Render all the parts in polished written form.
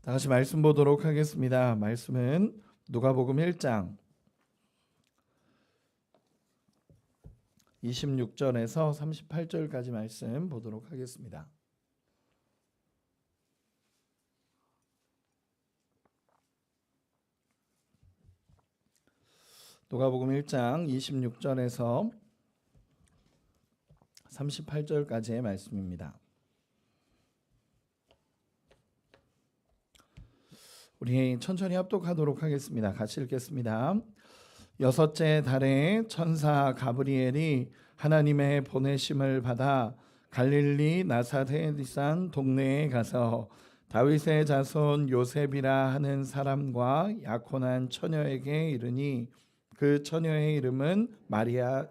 다 같이 말씀 보도록 하겠습니다. 말씀은 누가복음 1장 26절에서 38절까지 말씀 보도록 하겠습니다. 누가복음 1장 26절에서 38절까지의 말씀입니다. 우리 천천히 합독하도록 하겠습니다. 같이 읽겠습니다. 여섯째 달에 천사 가브리엘이 하나님의 보내심을 받아 갈릴리 나사렛산 동네에 가서 다윗의 자손 요셉이라 하는 사람과 약혼한 처녀에게 이르니 그 처녀의 이름은 마리아.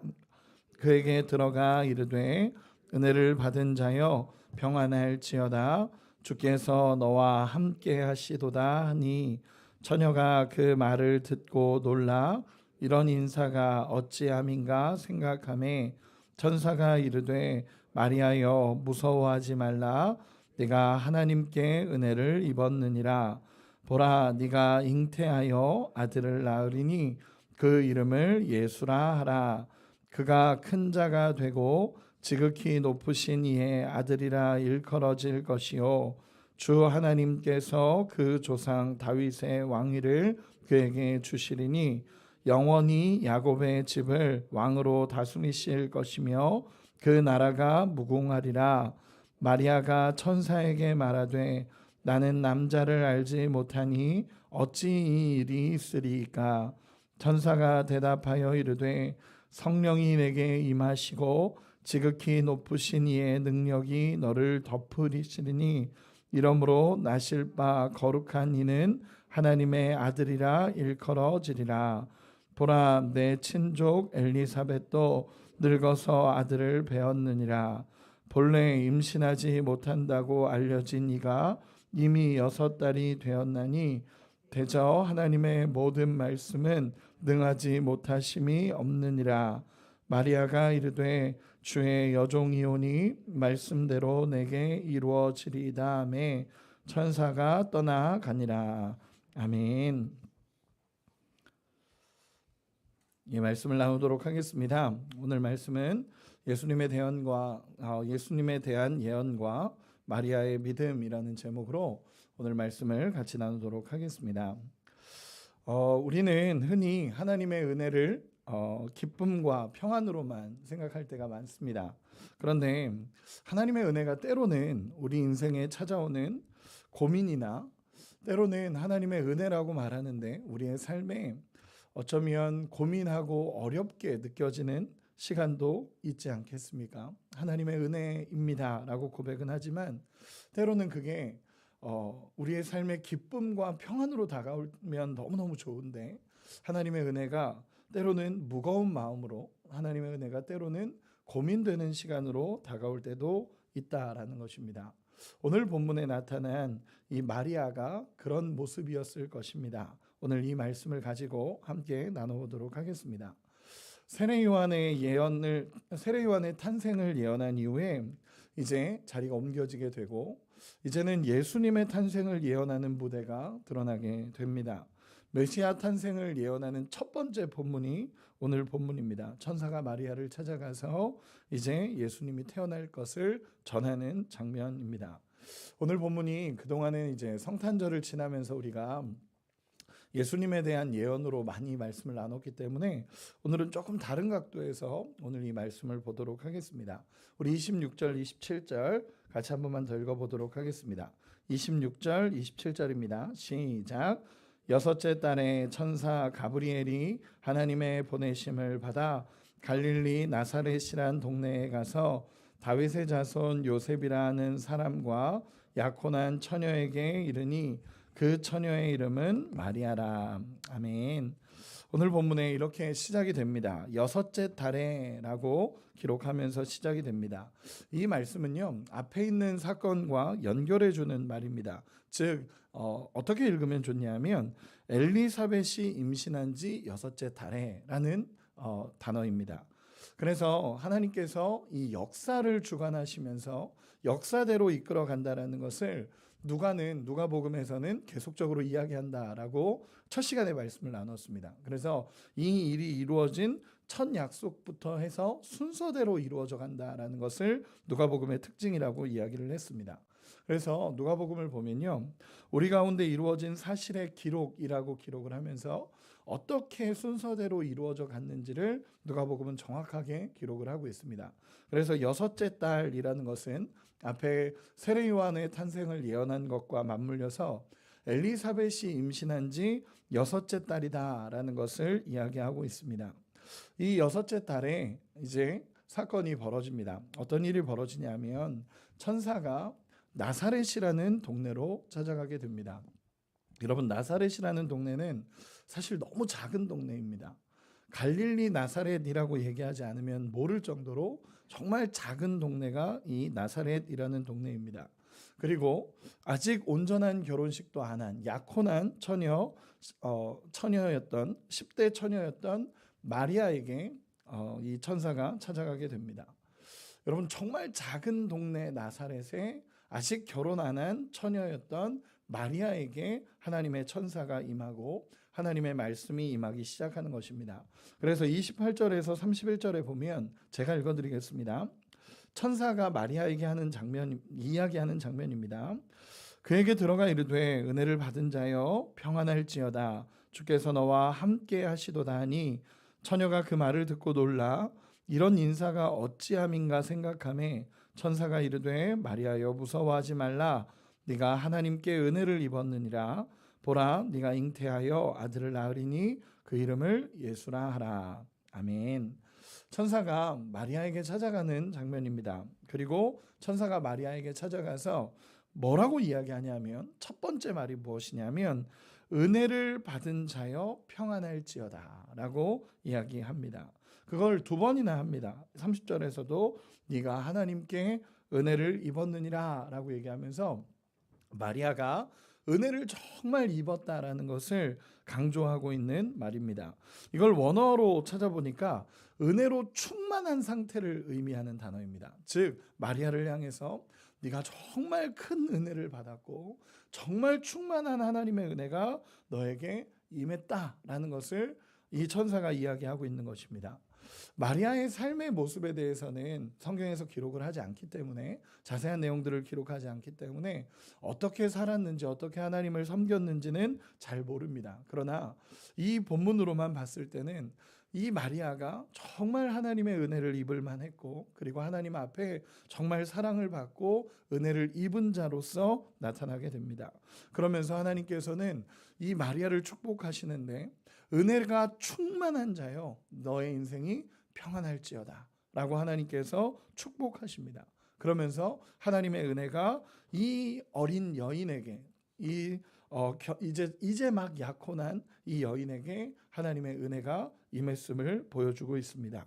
그에게 들어가 이르되 은혜를 받은 자여 평안할지어다. 주께서 너와 함께 하시도다 하니 처녀가 그 말을 듣고 놀라 이런 인사가 어찌함인가 생각하매 천사가 이르되 마리아여 무서워하지 말라. 네가 하나님께 은혜를 입었느니라. 보라 네가 잉태하여 아들을 낳으리니 그 이름을 예수라 하라. 그가 큰 자가 되고 지극히 높으신 이의 아들이라 일컬어질 것이요 주 하나님께서 그 조상 다윗의 왕위를 그에게 주시리니 영원히 야곱의 집을 왕으로 다스리실 것이며 그 나라가 무궁하리라. 마리아가 천사에게 말하되 나는 남자를 알지 못하니 어찌 이 일이 있으리이까. 천사가 대답하여 이르되 성령이 내게 임하시고 지극히 높으신 이의 능력이 너를 덮으시리니 이러므로 나실 바 거룩한 이는 하나님의 아들이라 일컬어지리라. 보라 내 친족 엘리사벳도 늙어서 아들을 배었느니라. 본래 임신하지 못한다고 알려진 이가 이미 6달이 되었나니 대저 하나님의 모든 말씀은 능하지 못하심이 없느니라. 마리아가 이르되 주의 여종이오니 말씀대로 내게 이루어지리이다 하매 천사가 떠나가니라. 아멘. 이 말씀을 나누도록 하겠습니다. 오늘 말씀은 예수님에 대한 예언과 마리아의 믿음이라는 제목으로 오늘 말씀을 같이 나누도록 하겠습니다. 우리는 흔히 하나님의 은혜를 기쁨과 평안으로만 생각할 때가 많습니다. 그런데 하나님의 은혜가 때로는 우리 인생에 찾아오는 고민이나 때로는 하나님의 은혜라고 말하는데 우리의 삶에 어쩌면 고민하고 어렵게 느껴지는 시간도 있지 않겠습니까? 하나님의 은혜입니다 라고 고백은 하지만 때로는 그게 우리의 삶의 기쁨과 평안으로 다가오면 너무너무 좋은데 하나님의 은혜가 때로는 무거운 마음으로, 하나님의 은혜가 때로는 고민되는 시간으로 다가올 때도 있다라는 것입니다. 오늘 본문에 나타난 이 마리아가 그런 모습이었을 것입니다. 오늘 이 말씀을 가지고 함께 나눠보도록 하겠습니다. 세례 요한의 탄생을 예언한 이후에 이제 자리가 옮겨지게 되고 이제는 예수님의 탄생을 예언하는 무대가 드러나게 됩니다. 메시아 탄생을 예언하는 첫 번째 본문이 오늘 본문입니다. 천사가 마리아를 찾아가서 이제 예수님이 태어날 것을 전하는 장면입니다. 오늘 본문이 그동안은 이제 성탄절을 지나면서 우리가 예수님에 대한 예언으로 많이 말씀을 나눴기 때문에 오늘은 조금 다른 각도에서 오늘 이 말씀을 보도록 하겠습니다. 우리 26절, 27절 같이 한 번만 더 읽어보도록 하겠습니다. 26절, 27절입니다. 시작. 여섯째 달에 천사 가브리엘이 하나님의 보내심을 받아 갈릴리 나사렛이란 동네에 가서 다윗의 자손 요셉이라는 사람과 약혼한 처녀에게 이르니 그 처녀의 이름은 마리아라. 아멘. 오늘 본문에 이렇게 시작이 됩니다. 여섯째 달에라고 기록하면서 시작이 됩니다. 이 말씀은요, 앞에 있는 사건과 연결해 주는 말입니다. 즉 어떻게 읽으면 좋냐면 엘리사벳이 임신한 지 6째 달에라는 단어입니다. 그래서 하나님께서 이 역사를 주관하시면서 역사대로 이끌어 간다라는 것을 누가복음에서는 계속적으로 이야기한다라고 첫 시간에 말씀을 나눴습니다. 그래서 이 일이 이루어진 첫 약속부터 해서 순서대로 이루어져 간다라는 것을 누가복음의 특징이라고 이야기를 했습니다. 그래서 누가복음을 보면요, 우리 가운데 이루어진 사실의 기록이라고 기록을 하면서 어떻게 순서대로 이루어져 갔는지를 누가복음은 정확하게 기록을 하고 있습니다. 그래서 여섯째 달이라는 것은 앞에 세례 요한의 탄생을 예언한 것과 맞물려서 엘리사벳이 임신한 지 여섯째 달이다라는 것을 이야기하고 있습니다. 이 여섯째 달에 이제 사건이 벌어집니다. 어떤 일이 벌어지냐면 천사가 나사렛이라는 동네로 찾아가게 됩니다. 여러분, 나사렛이라는 동네는 사실 너무 작은 동네입니다. 갈릴리 나사렛이라고 얘기하지 않으면 모를 정도로 정말 작은 동네가 이 나사렛이라는 동네입니다. 그리고 아직 온전한 결혼식도 안 한 약혼한 처녀였던 10대 처녀였던 마리아에게 이 천사가 찾아가게 됩니다. 여러분, 정말 작은 동네 나사렛에 아직 결혼 안 한 처녀였던 마리아에게 하나님의 천사가 임하고 하나님의 말씀이 임하기 시작하는 것입니다. 그래서 28절에서 31절에 보면 제가 읽어드리겠습니다. 천사가 마리아에게 이야기하는 장면입니다. 그에게 들어가 이르되 은혜를 받은 자여 평안할지어다, 주께서 너와 함께 하시도다 하니 처녀가 그 말을 듣고 놀라 이런 인사가 어찌함인가 생각하매 천사가 이르되 마리아여 무서워하지 말라, 네가 하나님께 은혜를 입었느니라. 보라, 네가 잉태하여 아들을 낳으리니 그 이름을 예수라 하라. 아멘. 천사가 마리아에게 찾아가는 장면입니다. 그리고 천사가 마리아에게 찾아가서 뭐라고 이야기하냐면 첫 번째 말이 무엇이냐면 은혜를 받은 자여 평안할지어다 라고 이야기합니다. 그걸 두 번이나 합니다. 30절에서도 네가 하나님께 은혜를 입었느니라 라고 얘기하면서 마리아가 은혜를 정말 입었다라는 것을 강조하고 있는 말입니다. 이걸 원어로 찾아보니까 은혜로 충만한 상태를 의미하는 단어입니다. 즉 마리아를 향해서 네가 정말 큰 은혜를 받았고 정말 충만한 하나님의 은혜가 너에게 임했다라는 것을 이 천사가 이야기하고 있는 것입니다. 마리아의 삶의 모습에 대해서는 성경에서 기록을 하지 않기 때문에, 자세한 내용들을 기록하지 않기 때문에 어떻게 살았는지 어떻게 하나님을 섬겼는지는 잘 모릅니다. 그러나 이 본문으로만 봤을 때는 이 마리아가 정말 하나님의 은혜를 입을 만했고 그리고 하나님 앞에 정말 사랑을 받고 은혜를 입은 자로서 나타나게 됩니다. 그러면서 하나님께서는 이 마리아를 축복하시는데 은혜가 충만한 자여 너의 인생이 평안할지어다 라고 하나님께서 축복하십니다. 그러면서 하나님의 은혜가 이 어린 여인에게 이제 막 약혼한 이 여인에게 하나님의 은혜가 임했음을 보여주고 있습니다.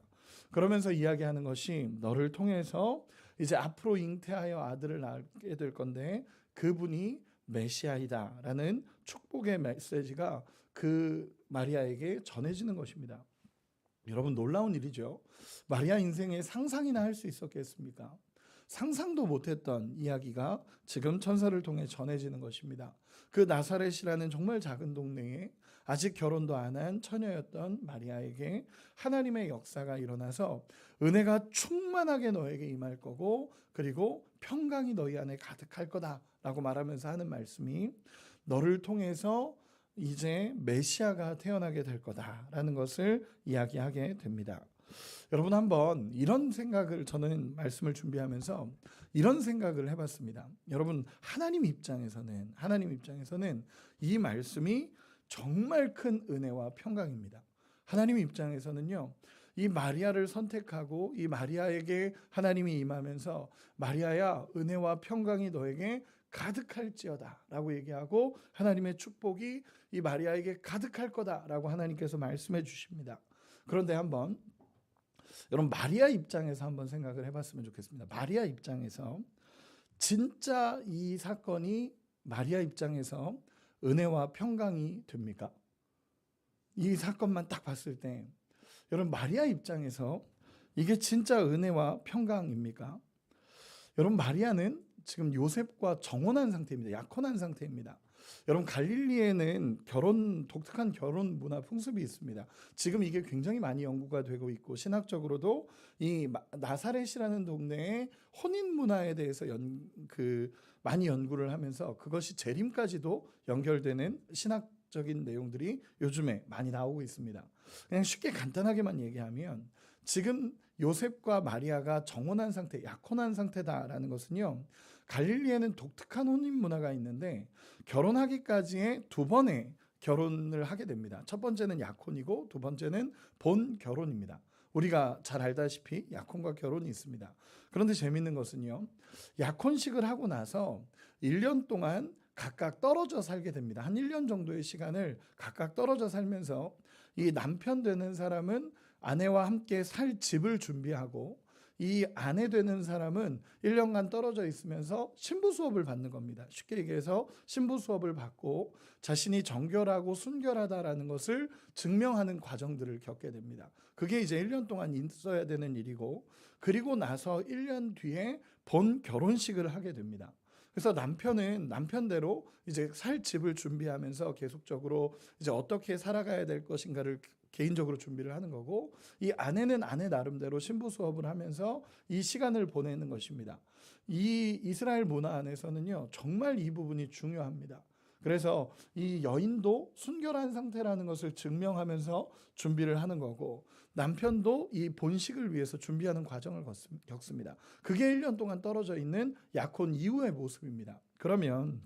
그러면서 이야기하는 것이 너를 통해서 이제 앞으로 잉태하여 아들을 낳게 될 건데 그분이 메시아이다 라는 축복의 메시지가 그 마리아에게 전해지는 것입니다. 여러분, 놀라운 일이죠. 마리아 인생에 상상이나 할 수 있었겠습니까? 상상도 못했던 이야기가 지금 천사를 통해 전해지는 것입니다. 그 나사렛이라는 정말 작은 동네에 아직 결혼도 안 한 처녀였던 마리아에게 하나님의 역사가 일어나서 은혜가 충만하게 너에게 임할 거고 그리고 평강이 너희 안에 가득할 거다라고 말하면서 하는 말씀이 너를 통해서 이제 메시아가 태어나게 될 거다라는 것을 이야기하게 됩니다. 여러분, 한번 이런 생각을, 저는 말씀을 준비하면서 이런 생각을 해봤습니다. 여러분, 하나님 입장에서는 이 말씀이 정말 큰 은혜와 평강입니다. 하나님 입장에서는요, 이 마리아를 선택하고 이 마리아에게 하나님이 임하면서 마리아야 은혜와 평강이 너에게 가득할지어다 라고 얘기하고 하나님의 축복이 이 마리아에게 가득할 거다 라고 하나님께서 말씀해 주십니다. 그런데 한번 여러분, 마리아 입장에서 한번 생각을 해봤으면 좋겠습니다. 마리아 입장에서 진짜 이 사건이 마리아 입장에서 은혜와 평강이 됩니까? 이 사건만 딱 봤을 때 여러분, 마리아 입장에서 이게 진짜 은혜와 평강입니까? 여러분, 마리아는 지금 요셉과 정혼한 상태입니다. 약혼한 상태입니다. 여러분, 갈릴리에는 독특한 결혼 문화 풍습이 있습니다. 지금 이게 굉장히 많이 연구가 되고 있고, 신학적으로도 이 나사렛이라는 동네의 혼인 문화에 대해서 많이 연구를 하면서 그것이 재림까지도 연결되는 신학적인 내용들이 요즘에 많이 나오고 있습니다. 그냥 쉽게 간단하게만 얘기하면, 지금 요셉과 마리아가 정혼한 상태, 약혼한 상태다라는 것은요, 갈릴리에는 독특한 혼인 문화가 있는데 결혼하기까지의 두 번의 결혼을 하게 됩니다. 첫 번째는 약혼이고 두 번째는 본 결혼입니다. 우리가 잘 알다시피 약혼과 결혼이 있습니다. 그런데 재밌는 것은요, 약혼식을 하고 나서 1년 동안 각각 떨어져 살게 됩니다. 한 1년 정도의 시간을 각각 떨어져 살면서 이 남편 되는 사람은 아내와 함께 살 집을 준비하고, 이 아내 되는 사람은 1년간 떨어져 있으면서 신부 수업을 받는 겁니다. 쉽게 얘기해서 신부 수업을 받고 자신이 정결하고 순결하다라는 것을 증명하는 과정들을 겪게 됩니다. 그게 이제 1년 동안 있어야 되는 일이고, 그리고 나서 1년 뒤에 본 결혼식을 하게 됩니다. 그래서 남편은 남편대로 이제 살 집을 준비하면서 계속적으로 이제 어떻게 살아가야 될 것인가를 개인적으로 준비를 하는 거고, 이 아내는 아내 나름대로 신부 수업을 하면서 이 시간을 보내는 것입니다. 이 이스라엘 문화 안에서는요, 정말 이 부분이 중요합니다. 그래서 이 여인도 순결한 상태라는 것을 증명하면서 준비를 하는 거고, 남편도 이 본식을 위해서 준비하는 과정을 겪습니다. 그게 1년 동안 떨어져 있는 약혼 이후의 모습입니다. 그러면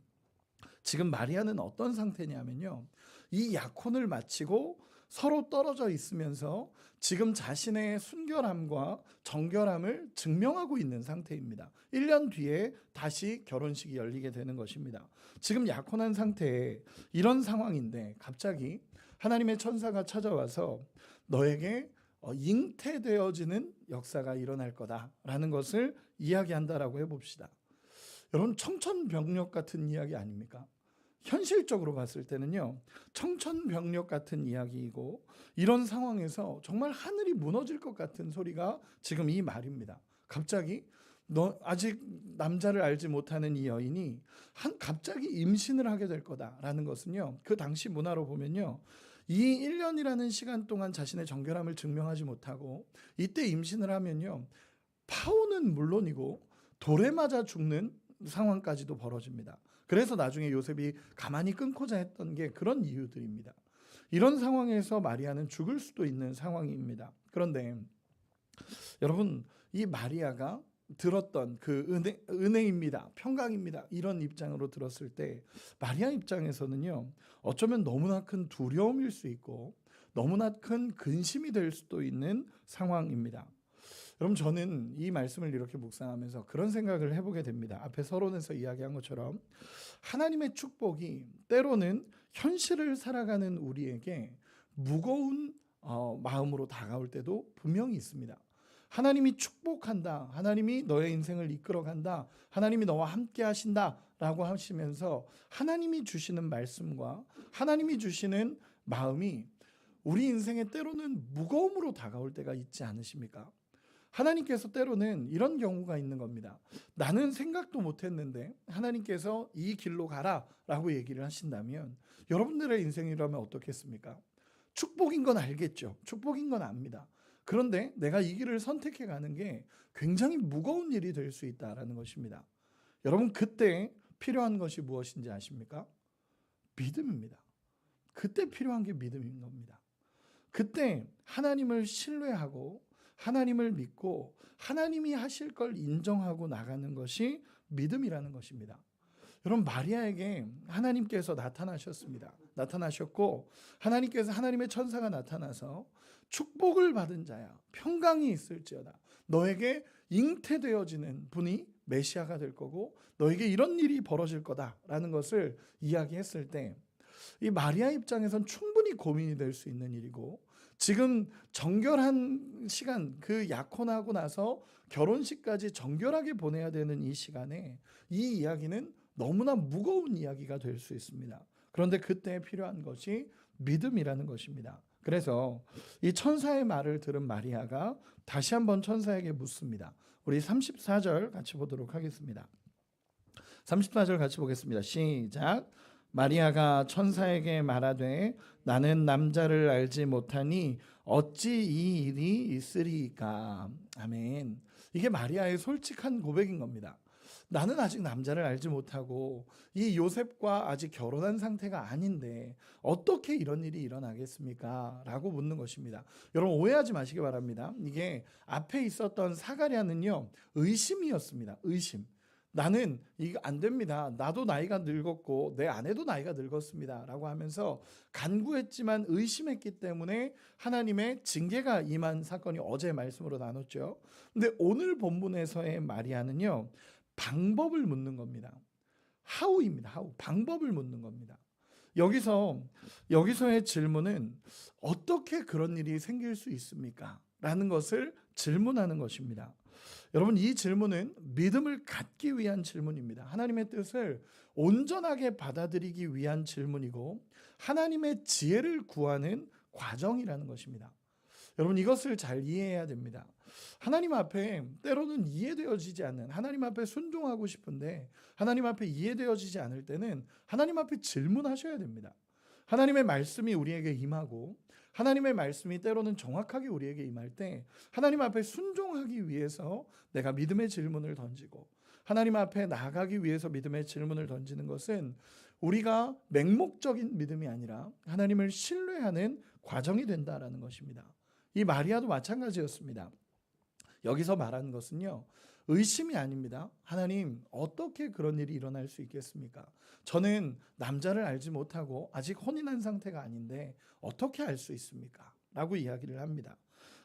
지금 마리아는 어떤 상태냐면요, 이 약혼을 마치고 서로 떨어져 있으면서 지금 자신의 순결함과 정결함을 증명하고 있는 상태입니다. 1년 뒤에 다시 결혼식이 열리게 되는 것입니다. 지금 약혼한 상태에 이런 상황인데 갑자기 하나님의 천사가 찾아와서 너에게 잉태되어지는 역사가 일어날 거다라는 것을 이야기한다라고 해봅시다. 여러분, 청천벽력 같은 이야기 아닙니까? 현실적으로 봤을 때는요, 청천벽력 같은 이야기이고, 이런 상황에서 정말 하늘이 무너질 것 같은 소리가 지금 이 말입니다. 갑자기 너 아직 남자를 알지 못하는 이 여인이 갑자기 임신을 하게 될 거다라는 것은요, 그 당시 문화로 보면요, 이 1년이라는 시간 동안 자신의 정결함을 증명하지 못하고 이때 임신을 하면요, 파혼은 물론이고 돌에 맞아 죽는 상황까지도 벌어집니다. 그래서 나중에 요셉이 가만히 끊고자 했던 게 그런 이유들입니다. 이런 상황에서 마리아는 죽을 수도 있는 상황입니다. 그런데 여러분, 이 마리아가 들었던 그 은혜입니다, 평강입니다, 이런 입장으로 들었을 때 마리아 입장에서는요, 어쩌면 너무나 큰 두려움일 수 있고 너무나 큰 근심이 될 수도 있는 상황입니다. 여러분, 저는 이 말씀을 이렇게 묵상하면서 그런 생각을 해보게 됩니다. 앞에 서론에서 이야기한 것처럼 하나님의 축복이 때로는 현실을 살아가는 우리에게 무거운 마음으로 다가올 때도 분명히 있습니다. 하나님이 축복한다, 하나님이 너의 인생을 이끌어간다, 하나님이 너와 함께 하신다 라고 하시면서 하나님이 주시는 말씀과 하나님이 주시는 마음이 우리 인생에 때로는 무거움으로 다가올 때가 있지 않으십니까? 하나님께서 때로는 이런 경우가 있는 겁니다. 나는 생각도 못했는데 하나님께서 이 길로 가라 라고 얘기를 하신다면 여러분들의 인생이라면 어떻겠습니까? 축복인 건 알겠죠. 축복인 건 압니다. 그런데 내가 이 길을 선택해 가는 게 굉장히 무거운 일이 될 수 있다라는 것입니다. 여러분, 그때 필요한 것이 무엇인지 아십니까? 믿음입니다. 그때 필요한 게 믿음인 겁니다. 그때 하나님을 신뢰하고 하나님을 믿고 하나님이 하실 걸 인정하고 나가는 것이 믿음이라는 것입니다. 여러분, 마리아에게 하나님께서 나타나셨고 하나님께서 하나님의 천사가 나타나서 축복을 받은 자야, 평강이 있을지어다, 너에게 잉태되어지는 분이 메시아가 될 거고 너에게 이런 일이 벌어질 거다라는 것을 이야기했을 때 이 마리아 입장에선 충분히 고민이 될 수 있는 일이고, 지금 정결한 시간, 그 약혼하고 나서 결혼식까지 정결하게 보내야 되는 이 시간에 이 이야기는 너무나 무거운 이야기가 될 수 있습니다. 그런데 그때 필요한 것이 믿음이라는 것입니다. 그래서 이 천사의 말을 들은 마리아가 다시 한번 천사에게 묻습니다. 우리 34절 같이 보도록 하겠습니다. 34절 같이 보겠습니다. 시작. 마리아가 천사에게 말하되 나는 남자를 알지 못하니 어찌 이 일이 있으리까. 아멘. 이게 마리아의 솔직한 고백인 겁니다. 나는 아직 남자를 알지 못하고 이 요셉과 아직 결혼한 상태가 아닌데 어떻게 이런 일이 일어나겠습니까? 라고 묻는 것입니다. 여러분 오해하지 마시기 바랍니다. 이게 앞에 있었던 사가랴는요, 의심이었습니다. 의심. 나는 이거 안 됩니다. 나도 나이가 늙었고 내 아내도 나이가 늙었습니다. 라고 하면서 간구했지만 의심했기 때문에 하나님의 징계가 임한 사건이 어제 말씀으로 나눴죠. 근데 오늘 본문에서의 마리아는요, 방법을 묻는 겁니다. how입니다. how. 방법을 묻는 겁니다. 여기서의 질문은 어떻게 그런 일이 생길 수 있습니까? 라는 것을 질문하는 것입니다. 여러분 이 질문은 믿음을 갖기 위한 질문입니다. 하나님의 뜻을 온전하게 받아들이기 위한 질문이고 하나님의 지혜를 구하는 과정이라는 것입니다. 여러분 이것을 잘 이해해야 됩니다. 하나님 앞에 때로는 이해되어지지 않는, 하나님 앞에 순종하고 싶은데 하나님 앞에 이해되어지지 않을 때는 하나님 앞에 질문하셔야 됩니다. 하나님의 말씀이 우리에게 임하고 하나님의 말씀이 때로는 정확하게 우리에게 임할 때 하나님 앞에 순종하기 위해서 내가 믿음의 질문을 던지고 하나님 앞에 나아가기 위해서 믿음의 질문을 던지는 것은 우리가 맹목적인 믿음이 아니라 하나님을 신뢰하는 과정이 된다라는 것입니다. 이 마리아도 마찬가지였습니다. 여기서 말하는 것은요, 의심이 아닙니다. 하나님, 어떻게 그런 일이 일어날 수 있겠습니까? 저는 남자를 알지 못하고 아직 혼인한 상태가 아닌데 어떻게 알 수 있습니까? 라고 이야기를 합니다.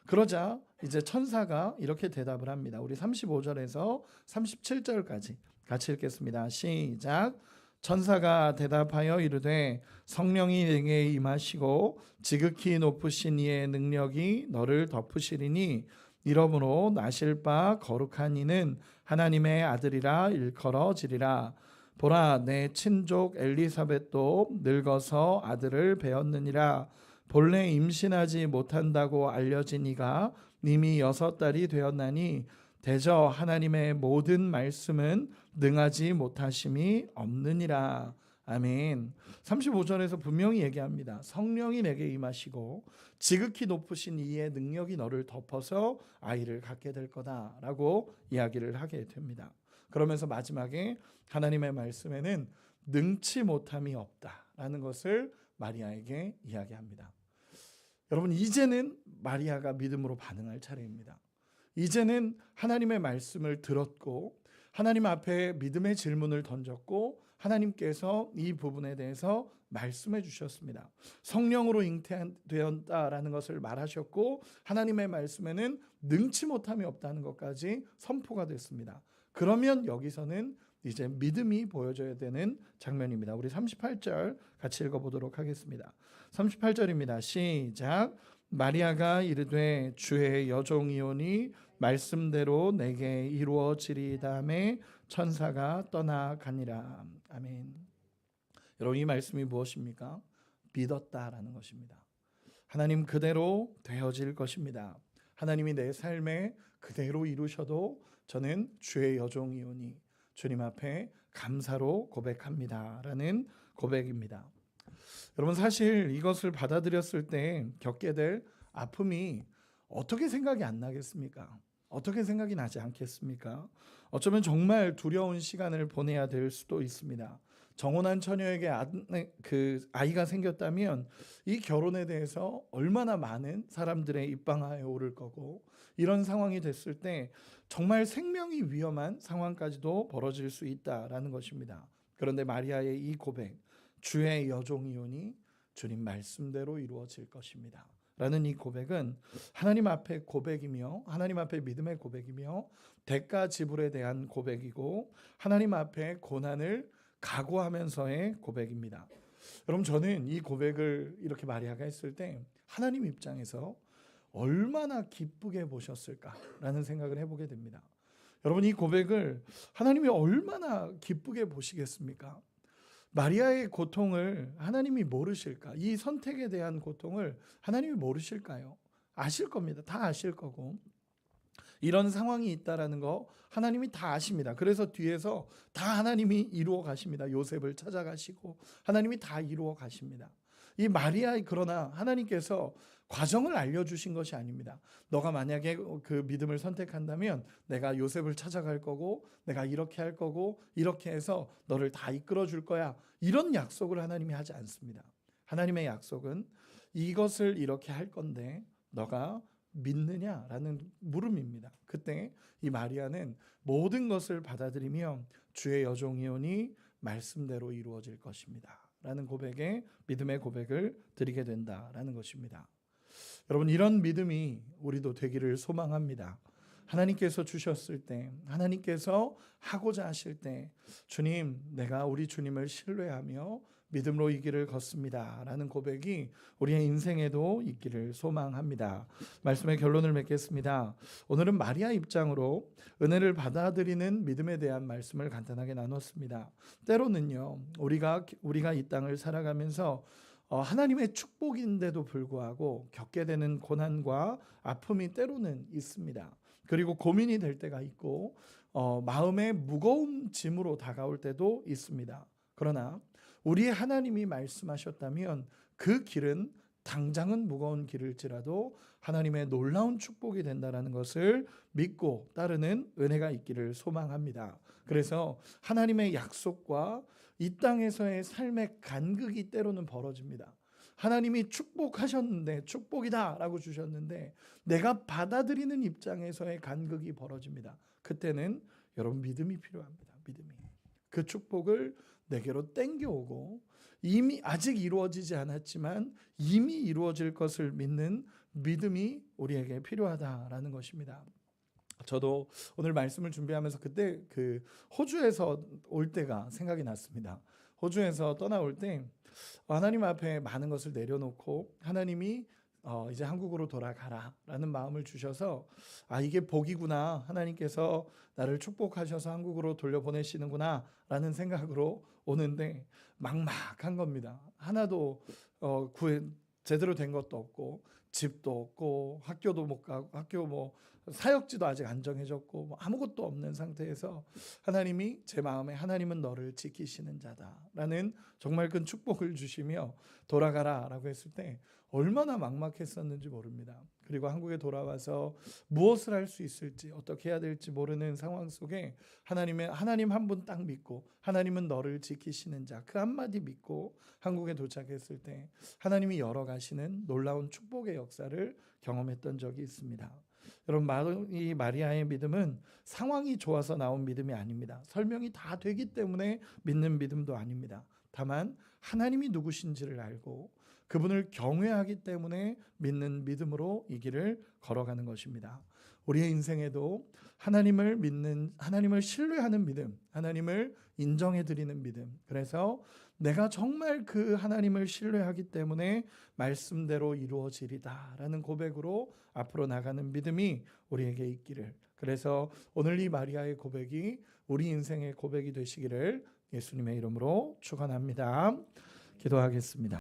그러자 이제 천사가 이렇게 대답을 합니다. 우리 35절에서 37절까지 같이 읽겠습니다. 시작. 천사가 대답하여 이르되 성령이 내게 임하시고 지극히 높으신 이의 능력이 너를 덮으시리니 이러므로 나실 바 거룩한 이는 하나님의 아들이라 일컬어지리라. 보라, 내 친족 엘리사벳도 늙어서 아들을 배었느니라. 본래 임신하지 못한다고 알려진 이가 이미 6달이 되었나니 대저 하나님의 모든 말씀은 능하지 못하심이 없느니라. 아멘. 35절에서 분명히 얘기합니다. 성령이 내게 임하시고 지극히 높으신 이의 능력이 너를 덮어서 아이를 갖게 될 거다라고 이야기를 하게 됩니다. 그러면서 마지막에 하나님의 말씀에는 능치 못함이 없다라는 것을 마리아에게 이야기합니다. 여러분 이제는 마리아가 믿음으로 반응할 차례입니다. 이제는 하나님의 말씀을 들었고 하나님 앞에 믿음의 질문을 던졌고 하나님께서 이 부분에 대해서 말씀해 주셨습니다. 성령으로 잉태되었다라는 것을 말하셨고 하나님의 말씀에는 능치 못함이 없다는 것까지 선포가 됐습니다. 그러면 여기서는 이제 믿음이 보여져야 되는 장면입니다. 우리 38절 같이 읽어보도록 하겠습니다. 38절입니다. 시작. 마리아가 이르되 주의 여종이오니 말씀대로 내게 이루어지리다매 천사가 떠나가니라. 아멘. 여러분 이 말씀이 무엇입니까? 믿었다라는 것입니다. 하나님 그대로 되어질 것입니다. 하나님이 내 삶에 그대로 이루셔도 저는 주의 여종이오니 주님 앞에 감사로 고백합니다 라는 고백입니다. 여러분 사실 이것을 받아들였을 때 겪게 될 아픔이 어떻게 생각이 안 나겠습니까? 어떻게 생각이 나지 않겠습니까? 어쩌면 정말 두려운 시간을 보내야 될 수도 있습니다. 정혼한 처녀에게 아이가 생겼다면 이 결혼에 대해서 얼마나 많은 사람들의 입방아에 오를 거고 이런 상황이 됐을 때 정말 생명이 위험한 상황까지도 벌어질 수 있다라는 것입니다. 그런데 마리아의 이 고백, 주의 여종이오니 주님 말씀대로 이루어질 것입니다 라는 이 고백은 하나님 앞에 고백이며 하나님 앞에 믿음의 고백이며 대가 지불에 대한 고백이고 하나님 앞에 고난을 각오하면서의 고백입니다. 여러분 저는 이 고백을 이렇게 마리아가 했을 때 하나님 입장에서 얼마나 기쁘게 보셨을까라는 생각을 해보게 됩니다. 여러분 이 고백을 하나님이 얼마나 기쁘게 보시겠습니까? 마리아의 고통을 하나님이 모르실까? 이 선택에 대한 고통을 하나님이 모르실까요? 아실 겁니다. 다 아실 거고 이런 상황이 있다라는 거 하나님이 다 아십니다. 그래서 뒤에서 다 하나님이 이루어 가십니다. 요셉을 찾아가시고 하나님이 다 이루어 가십니다. 이 마리아, 그러나 하나님께서 과정을 알려주신 것이 아닙니다. 너가 만약에 그 믿음을 선택한다면 내가 요셉을 찾아갈 거고 내가 이렇게 할 거고 이렇게 해서 너를 다 이끌어 줄 거야, 이런 약속을 하나님이 하지 않습니다. 하나님의 약속은 이것을 이렇게 할 건데 너가 믿느냐라는 물음입니다. 그때 이 마리아는 모든 것을 받아들이며 주의 여종이오니 말씀대로 이루어질 것입니다 라는 고백에 믿음의 고백을 드리게 된다라는 것입니다. 여러분, 이런 믿음이 우리도 되기를 소망합니다. 하나님께서 주셨을 때, 하나님께서 하고자 하실 때, 주님, 내가 우리 주님을 신뢰하며 믿음으로 이 길을 걷습니다 라는 고백이 우리의 인생에도 있기를 소망합니다. 말씀의 결론을 맺겠습니다. 오늘은 마리아 입장으로 은혜를 받아들이는 믿음에 대한 말씀을 간단하게 나눴습니다. 때로는요, 우리가 이 땅을 살아가면서 하나님의 축복인데도 불구하고 겪게 되는 고난과 아픔이 때로는 있습니다. 그리고 고민이 될 때가 있고 마음의 무거운 짐으로 다가올 때도 있습니다. 그러나 우리의 하나님이 말씀하셨다면 그 길은 당장은 무거운 길일지라도 하나님의 놀라운 축복이 된다는 것을 믿고 따르는 은혜가 있기를 소망합니다. 그래서 하나님의 약속과 이 땅에서의 삶의 간극이 때로는 벌어집니다. 하나님이 축복하셨는데, 축복이다 라고 주셨는데 내가 받아들이는 입장에서의 간극이 벌어집니다. 그때는 여러분, 믿음이 필요합니다. 믿음이. 그 축복을 내게로 땡겨오고 이미 아직 이루어지지 않았지만 이미 이루어질 것을 믿는 믿음이 우리에게 필요하다라는 것입니다. 저도 오늘 말씀을 준비하면서 그때 그 호주에서 올 때가 생각이 났습니다. 호주에서 떠나올 때 하나님 앞에 많은 것을 내려놓고 하나님이 이제 한국으로 돌아가라라는 마음을 주셔서 이게 복이구나, 하나님께서 나를 축복하셔서 한국으로 돌려보내시는구나 라는 생각으로 오는데 막막한 겁니다. 하나도 제대로 된 것도 없고 집도 없고 학교도 못 가고 학교 사역지도 아직 안 정해졌고 아무것도 없는 상태에서 하나님이 제 마음에 하나님은 너를 지키시는 자다라는 정말 큰 축복을 주시며 돌아가라라고 했을 때 얼마나 막막했었는지 모릅니다. 그리고 한국에 돌아와서 무엇을 할 수 있을지 어떻게 해야 될지 모르는 상황 속에 하나님 한 분 딱 믿고 하나님은 너를 지키시는 자, 그 한마디 믿고 한국에 도착했을 때 하나님이 열어가시는 놀라운 축복의 역사를 경험했던 적이 있습니다. 여러분, 이 마리아의 믿음은 상황이 좋아서 나온 믿음이 아닙니다. 설명이 다 되기 때문에 믿는 믿음도 아닙니다. 다만 하나님이 누구신지를 알고 그분을 경외하기 때문에 믿는 믿음으로 이 길을 걸어가는 것입니다. 우리의 인생에도 하나님을 믿는, 하나님을 신뢰하는 믿음, 하나님을 인정해 드리는 믿음, 그래서 내가 정말 그 하나님을 신뢰하기 때문에 말씀대로 이루어지리다 라는 고백으로 앞으로 나가는 믿음이 우리에게 있기를, 그래서 오늘 이 마리아의 고백이 우리 인생의 고백이 되시기를 예수님의 이름으로 축원합니다. 기도하겠습니다.